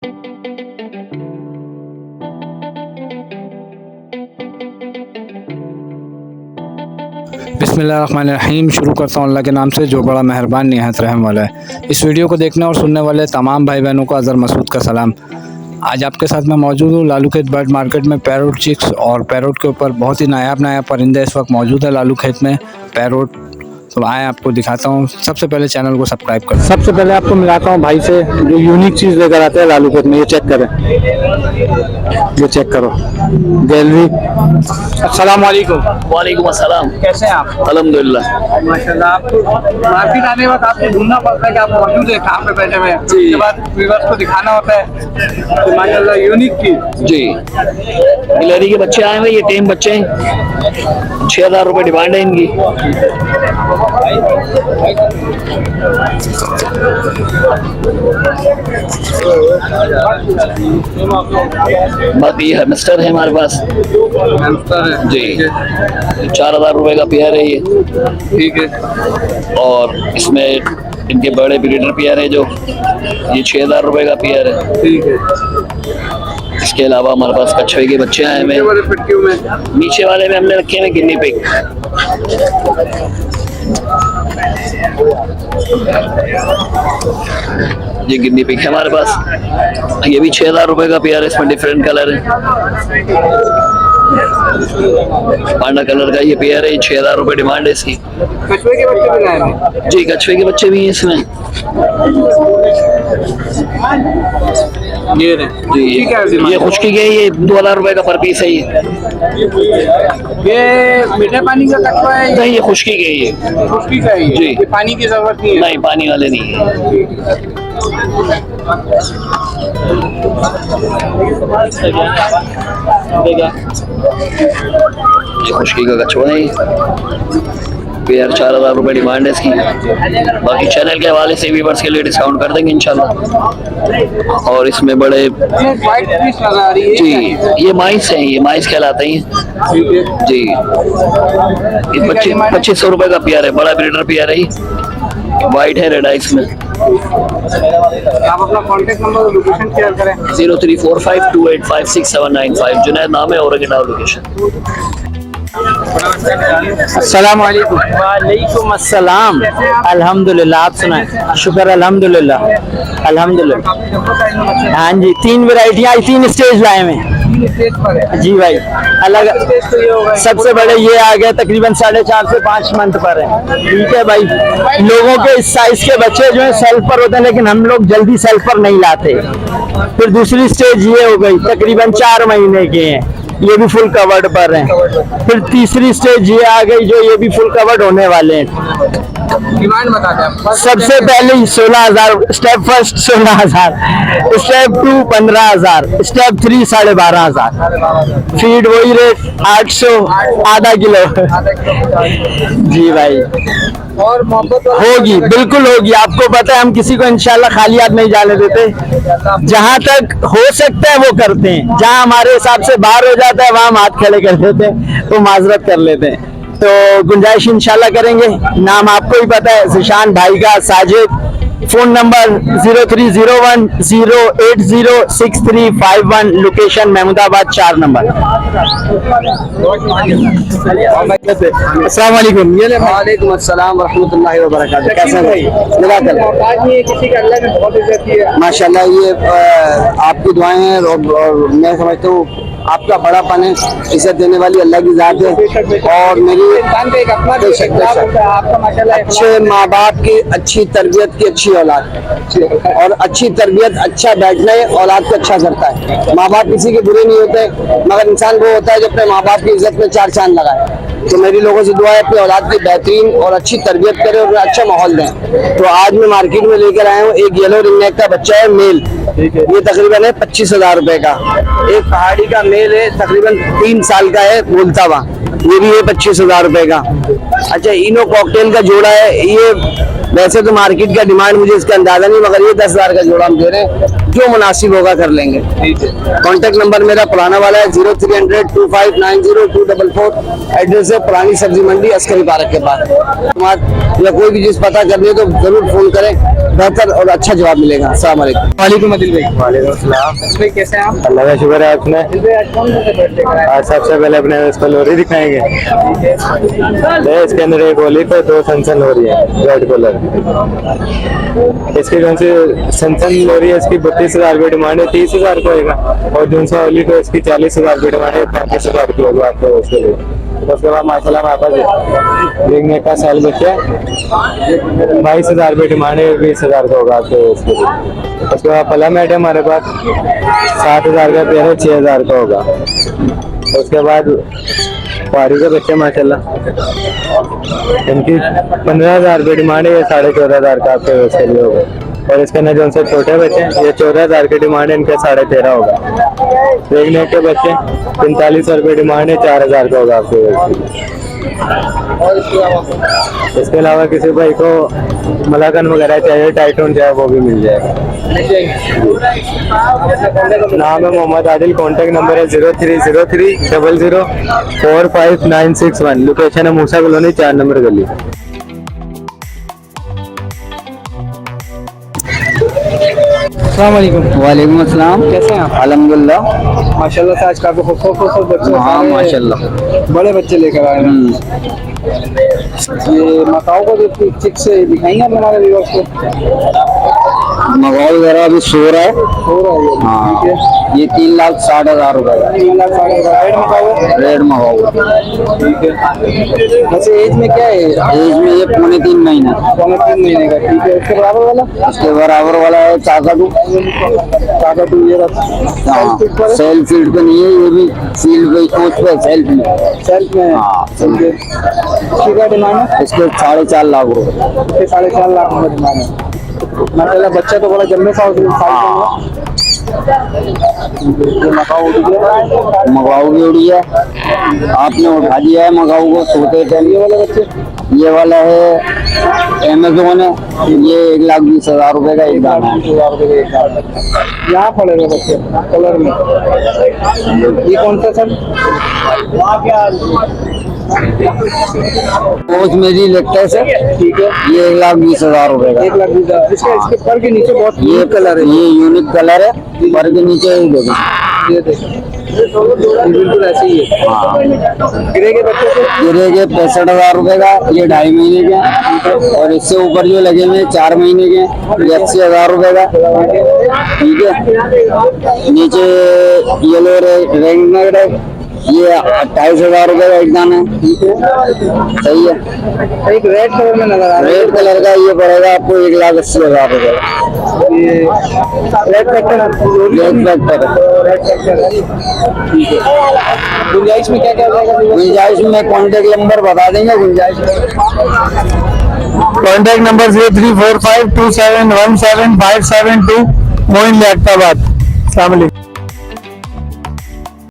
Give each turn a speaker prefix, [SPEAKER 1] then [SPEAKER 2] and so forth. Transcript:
[SPEAKER 1] बिस्मिल्लाहिर्रहमानिर्रहीम। शुरू करता हूँ अल्लाह के नाम से जो बड़ा मेहरबान निहायत रहम वाला है। इस वीडियो को देखने और सुनने वाले तमाम भाई बहनों को अज़हर मसूद का सलाम। आज आपके साथ मैं मौजूद हूँ लालू खेत बर्ड मार्केट में। पैरोट चिक्स और पैरोट के ऊपर बहुत ही नायाब परिंदे इस वक्त मौजूद है लालू खेत में। पैरोट तो आए आपको दिखाता हूँ। सबसे पहले चैनल को सब्सक्राइब करें। सबसे पहले आपको मिलाता हूँ भाई से जो यूनिक चीज़ लेकर आते हैं लालू खेत में। ये चेक करें, ये चेक करो गैलरी। अस्सलाम वालेकुम।
[SPEAKER 2] वालेकुम अस्सलाम।
[SPEAKER 1] कैसे हैं आप?
[SPEAKER 2] अल्हम्दुलिल्लाह।
[SPEAKER 1] माशाल्लाह। आपको मार्केट आने के बाद आपको ढूंढना पड़ता है कि आप मौजूद है कहाँ पे बैठे हुए हैं। उसके बाद व्यूअर्स को दिखाना होता है। तो माशाल्लाह यूनिक चीज
[SPEAKER 2] जी, गिलहरी के बच्चे आए हुए, ये टेम बच्चे हैं। 6000 रुपये डिमांड है इनकी। बाकी हैमस्टर है हमारे पास जी। 4000 रुपये का पेयर है ये।
[SPEAKER 1] ठीक है।
[SPEAKER 2] और इसमें इनके बड़े ब्रीडर पेयर है जो ये 6000 रुपये का पेयर है।
[SPEAKER 1] ठीक है।
[SPEAKER 2] इसके अलावा हमारे पास कछुए के बच्चे आए हुए हैं। नीचे वाले में हमने रखे हैं गिन्नी पिग। ये गिन्नी पिग है हमारे पास। ये भी 6000 रुपये का पेयर है। इसमें डिफरेंट कलर है। पांडा कलर का ये पेयर है। 6000 रुपये डिमांड है इसकी।
[SPEAKER 1] कछुए के बच्चे भी लाए हैं?
[SPEAKER 2] जी, कछुए के बच्चे भी हैं इसमें।
[SPEAKER 1] ये
[SPEAKER 2] जी, ये खुशकी के ये 2000 रुपये का पर पीस है।
[SPEAKER 1] ये मीठे पानी का कछुआ है?
[SPEAKER 2] नहीं, ये खुशकी के ये
[SPEAKER 1] खुशकी का है।
[SPEAKER 2] जी।
[SPEAKER 1] ये पानी की जरूरत नहीं है?
[SPEAKER 2] नहीं, पानी वाले नहीं है। ये खुशकी का कछुआ है। पेयर 4000 रुपये डिमांड है इसकी। बाकी चैनल के हवाले से व्यूअर्स के लिए डिस्काउंट कर देंगे इंशाल्लाह। और इसमें बड़े
[SPEAKER 1] व्हाइट फिश लगा रही है
[SPEAKER 2] जी, ये माइस हैं, ये माइस कहलाते हैं जी। ये 2500 रुपये का पेयर है। बड़ा ब्रीडर पेयर है। वाइट है, रेड आइस में।
[SPEAKER 1] आप अपना कॉन्टेक्ट नंबर और लोकेशन शेयर करें।
[SPEAKER 2] 0345285679 जुनैद नाम है। Original location.
[SPEAKER 1] अस्सलाम वालेकुम।
[SPEAKER 3] वालेकुम अस्सलाम। अल्हम्दुलिल्लाह। आप सुनाए? शुक्र अल्हम्दुलिल्लाह। अल्हम्दुलिल्लाह। हाँ जी, 3 वैरायटियाँ, 3 स्टेज लाए हैं जी भाई। अलग सबसे बड़े ये आ गए तकरीबन 4.5 से 5 मंथ पर है। ठीक है भाई। लोगों के इस साइज के बच्चे जो है सेल्फ पर होते हैं, लेकिन हम लोग जल्दी सेल्फ पर नहीं लाते। फिर दूसरी स्टेज ये हो गई, तकरीबन 4 महीने के हैं, ये भी फुल कवर्ड पर हैं। फिर तीसरी स्टेज ये आ गई जो ये भी फुल कवर्ड होने वाले हैं।
[SPEAKER 1] डिमांड बता दें।
[SPEAKER 3] सबसे पहले 16000, step first 16000, step 2 15000, step 3 12500। Feed वही रेट 800, आधा किलो जी भाई।
[SPEAKER 1] और मोहब्बत
[SPEAKER 3] होगी, बिल्कुल होगी। आपको पता है हम किसी को इंशाल्लाह खाली हाथ नहीं जाने देते। जहां तक हो सकता है वो करते हैं। जहां हमारे हिसाब से बाहर हो जाता है वहां हम हाथ खड़े कर देते हैं, तो माजरत कर लेते हैं। तो गुंजाइश इंशाल्लाह करेंगे। नाम आपको ही पता है, जिशान भाई का, Sajid. Phone number 0301080635 location Mahmudabad 4 number. अस्सलाम वालेकुम।
[SPEAKER 2] वालेकुम अस्सलाम रहमतुल्लाहि व बरकातहू। कैसे भाई?
[SPEAKER 1] किसी का अल्लाह ने बहुत इज्जत की है
[SPEAKER 2] माशाल्लाह। ये आपकी दुआएं हैं और मैं समझता हूँ आपका बड़ापन है। इज्जत देने वाली अल्लाह की जात है। और मेरी अच्छे माँ बाप की अच्छी तरबियत की अच्छी औलाद, और अच्छी तरबियत अच्छा बैठना है औलाद को अच्छा करता है। माँ बाप किसी के बुरे नहीं होते, मगर इंसान वो होता है जो अपने माँ बाप की इज्जत में 4 चांद लगाए। तो मेरी लोगों से दुआ है अपनी औलाद की बेहतरीन और अच्छी तरबियत करें और अच्छा माहौल दें। तो आज मैं मार्केट में लेकर आया हूँ एक येलो रिंगनेक का बच्चा है, मेल। ये तकरीबन है 25,000 रुपए का। एक पहाड़ी का मेल है, तकरीबन 3 साल का है, बोलता हुआ। ये भी है 25,000 रुपए का। अच्छा, इनो कॉकटेल का जोड़ा है। ये वैसे तो मार्केट का डिमांड मुझे इसका अंदाजा नहीं, मगर ये 10,000 का जोड़ा हम दे रहे हैं। जो मुनासिब होगा कर लेंगे। कॉन्टेक्ट नंबर मेरा पुराना वाला है 03002590 एड्रेस है पुरानी सब्जी मंडी अस्करी पार्क के पास। या कोई भी चीज पता करनी है तो जरूर फोन करें। बेहतर और अच्छा जवाब मिलेगा। अस्सलाम वालेकुम।
[SPEAKER 1] वालेकुम अदिल भाई।
[SPEAKER 3] वालेकुम सलाम।
[SPEAKER 1] भाई कैसे हैं आप?
[SPEAKER 3] अल्लाह का शुक्र है आपने।
[SPEAKER 1] अदिल भाई आज कौन सा बेड लेकर आए हैं?
[SPEAKER 3] आज सबसे पहले अपने इसको लोरी दिखाएंगे। ये इसके अंदर एक ओलिफ है, 2 सनसन लोरी है रेड कलर। इसकी कौन सी सनसन लोरी है, इसकी 32,000 की डिमांड है, 30,000 को होगा। और जो सा ओलिफ है इसकी 40,000 की डिमांड है, 35,000 की होगा आपको उसके लिए। उसके बाद माशाल्लाह हमारे पास देखने का सेल बच्चा 22,000 की डिमांड है, 20,000 का होगा आपको उसके लिए। उसके बाद पलामेट है हमारे पास 7,000 का पेड़ है, 6,000 का होगा। उसके बाद पारी के बच्चे माशाल्लाह इनकी 15,000 की डिमांड है, ये 14,500 का आपके उसके लिए होगा। और इसके अंदर जो से छोटे बच्चे हैं ये 14,000 की डिमांड है, इनके 13.5 होगा। देखने के बच्चे 45,000 की डिमांड है, 4,000 का होगा आपके उसके लिए। इसके अलावा किसी भाई को मलाकन वगैरह चाहिए, टाइटोन चाहिए, वो भी मिल जाएगा। नाम है मोहम्मद आदिल। कॉन्टैक्ट नंबर है 0303 00 45961। लोकेशन है मूसा कॉलोनी 4 नंबर गली।
[SPEAKER 1] अस्सलाम वालेकुम।
[SPEAKER 3] वालेकुम अस्सलाम।
[SPEAKER 1] कैसे हैं आप?
[SPEAKER 3] अल्हम्दुलिल्लाह।
[SPEAKER 1] माशाल्लाह से आज काफी खूबसूरत बच्चे
[SPEAKER 3] हाँ
[SPEAKER 1] सारे
[SPEAKER 3] माशाल्लाह।
[SPEAKER 1] बड़े बच्चे लेकर आए हैं। ये मकाओ को जो चिक से दिखाएंगे आप हमारे व्यूअर्स को?
[SPEAKER 3] मगाओ वगैरह अभी सो रहा है।
[SPEAKER 1] हो रहा है ये।
[SPEAKER 3] हाँ,
[SPEAKER 1] ठीक है।
[SPEAKER 3] ये 3,60,000 रुपए का
[SPEAKER 1] 3,60,000 रेड मकाओ है?
[SPEAKER 3] रेड मगाओ।
[SPEAKER 1] ठीक है। वैसे एज में क्या है?
[SPEAKER 3] एज में ये 3.5 महीना।
[SPEAKER 1] 3.5 महीने का। ठीक है। उसके बराबर वाला?
[SPEAKER 3] उसके बराबर वाला है चाकाटू।
[SPEAKER 1] काकाटू ये रहा।
[SPEAKER 3] हाँ, सेल्फ फील्ड पे नहीं है, ये भी फील्ड पे कोच पे सेल्फ में।
[SPEAKER 1] सेल्फ में है।
[SPEAKER 3] हाँ,
[SPEAKER 1] ठीक है। इसकी क्या डिमांड है?
[SPEAKER 3] इसके 4.5 लाख रुपए।
[SPEAKER 1] इसके 4.5 लाख रुपए डिमांड है। माशाल्लाह बच्चा तो बड़ा जम्मे सा
[SPEAKER 3] मगाऊ भी उड़ी है, आपने उठा दिया है मगाऊ को सोते टाइम।
[SPEAKER 1] ये वाले बच्चे
[SPEAKER 3] ये वाला है अमेजोन है, ये 1,20,000 रुपए का एक दाना है।
[SPEAKER 1] 1,20,000 रुपए का एक दाना। यहाँ पड़ेगा बच्चे कलर में। ये कौन सा सर?
[SPEAKER 3] कोच मेरी लेटेस्ट है।
[SPEAKER 1] ठीक है।
[SPEAKER 3] ये 1,20,000 रुपए का।
[SPEAKER 1] 1,20,000। इसके पर के नीचे बहुत
[SPEAKER 3] ये कलर है, ये यूनिक कलर है। पर के नीचे ही देखो,
[SPEAKER 1] ये देखो ये बिल्कुल ऐसे ही है।
[SPEAKER 3] हाँ,
[SPEAKER 1] गिरे के बच्चे को
[SPEAKER 3] गिरे के 65,000 रुपए का, ये 2.5 महीने के हैं। और इससे ऊपर जो लगे हुए 4 महीने के, ये 80,000 रुपए का। ठीक है। नीचे येलो रेंग में ये 28,000 रुपए का एक दाना है। ठीक है, सही है।
[SPEAKER 1] एक रेड कलर में नजर आ रहा है।
[SPEAKER 3] रेड कलर का ये पड़ेगा आपको 1,80,000 रुपए का।
[SPEAKER 1] ये red factor
[SPEAKER 3] red factor
[SPEAKER 1] red factor है। ठीक है। गुंजाइश में क्या क्या हो जाएगा?
[SPEAKER 3] गुंजाइश में कॉन्टेक्ट नंबर बता देंगे। गुंजाइश
[SPEAKER 4] कॉन्टैक्ट नंबर 034527175772 मोइन लियाकताबाद। अस्सलाम वालेकुम।